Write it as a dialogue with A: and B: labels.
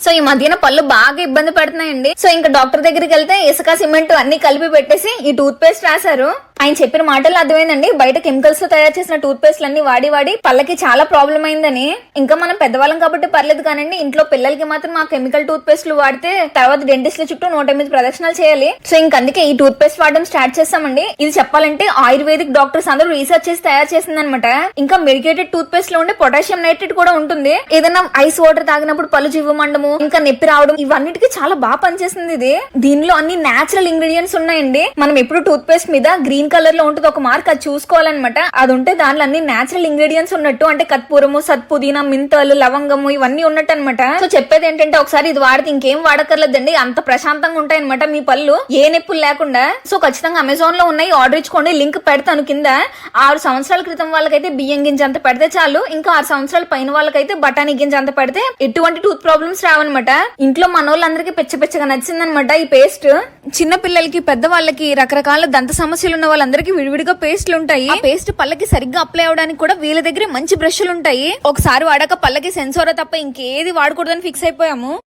A: So ఈ మధ్యన పళ్ళు బాగా ఇబ్బంది పడుతున్నాయండి. సో ఇంకా డాక్టర్ దగ్గరికి వెళ్తే ఇసుక సిమెంట్ అన్ని కలిపి పెట్టేసి ఈ టూత్ పేస్ట్ రాశారు. ఆయన చెప్పిన మాటలు అర్థమైందండి, బయట కెమికల్స్ తో తయారు చేసిన టూత్ పేస్ట్ అన్ని వాడి పళ్ళకి చాలా ప్రాబ్లం అయిందని. ఇంకా మనం పెద్దవాళ్ళం కాబట్టి పర్లేదు కానండి, ఇంట్లో పిల్లలకి మాత్రం ఆ కెమికల్ టూత్ పేస్ట్లు వాడితే తర్వాత డెంటిస్ట్ల చుట్టూ 108 ప్రదక్షిణాలు చేయాలి. సో ఇంకందుకే ఈ టూత్ పేస్ట్ వాడడం స్టార్ట్ చేస్తామండి. ఇది చెప్పాలంటే ఆయుర్వేదిక్ డాక్టర్స్ అందరూ రీసెర్చ్ చేసి తయారు చేసిందనమాట. ఇంకా మెడికేటెడ్ టూత్ పేస్ట్ లో ఉండే పొటాషియం నైట్రేట్ కూడా ఉంటుంది. ఏదైనా ఐస్ వాటర్ తాగినప్పుడు పళ్ళు జివ్వమండము, ఇంకా నొప్పి రావడం, ఇవన్నిటికీ చాలా బాగా పనిచేస్తుంది ఇది. దీనిలో అన్ని నేచురల్ ఇంగ్రీడియంట్స్ ఉన్నాయండి. మనం ఎప్పుడు టూత్ పేస్ట్ మీద గ్రీన్ కలర్ లో ఉంటుంది ఒక మార్క్, అది చూసుకోవాలన్నమాట. అది ఉంటే దానిలో అన్ని నేచురల్ ఇంగ్రీడియంట్స్ ఉన్నట్టు, అంటే కర్పూరము, సత్పుదీనా, మింతాలు, లవంగము ఇవన్నీ ఉన్నట్టు అనమాట. సో చెప్పేది ఏంటంటే ఒకసారి ఇది వాడితే ఇంకేం వాడక్కర్లేదండి, అంత ప్రశాంతంగా ఉంటాయి అనమాట మీ పళ్ళు, ఏ నొప్పులు లేకుండా. సో ఖచ్చితంగా అమెజాన్ లో ఉన్నాయి, ఆర్డర్ ఇచ్చుకోండి, లింక్ పెడతాను కింద. 6 సంవత్సరాల క్రితం వాళ్ళకైతే బియ్యం గింజ అంత పెడితే చాలు, ఇంకా 6 సంవత్సరాల పైన వాళ్ళకైతే బఠానీ గింజ అంత పెడితే ఎటువంటి టూత్ ప్రాబ్లమ్స్ రావన్నమాట. ఇంట్లో మనోళ్ళందరికీ పెచ్చగా నచ్చిందనమాట ఈ పేస్ట్. చిన్న పిల్లలకి, పెద్దవాళ్ళకి, రకరకాల దంత సమస్యలు ఉన్న వాళ్ళందరికీ విడివిడిగా పేస్ట్లు ఉంటాయి. ఆ పేస్ట్ పళ్ళకి సరిగ్గా అప్లై అవడానికి కూడా వీళ్ళ దగ్గర మంచి బ్రష్లు ఉంటాయి. ఒకసారి వాడాక పళ్ళకి సెన్సోరా తప్ప ఇంకేది వాడకూడదని ఫిక్స్ అయిపోయాము.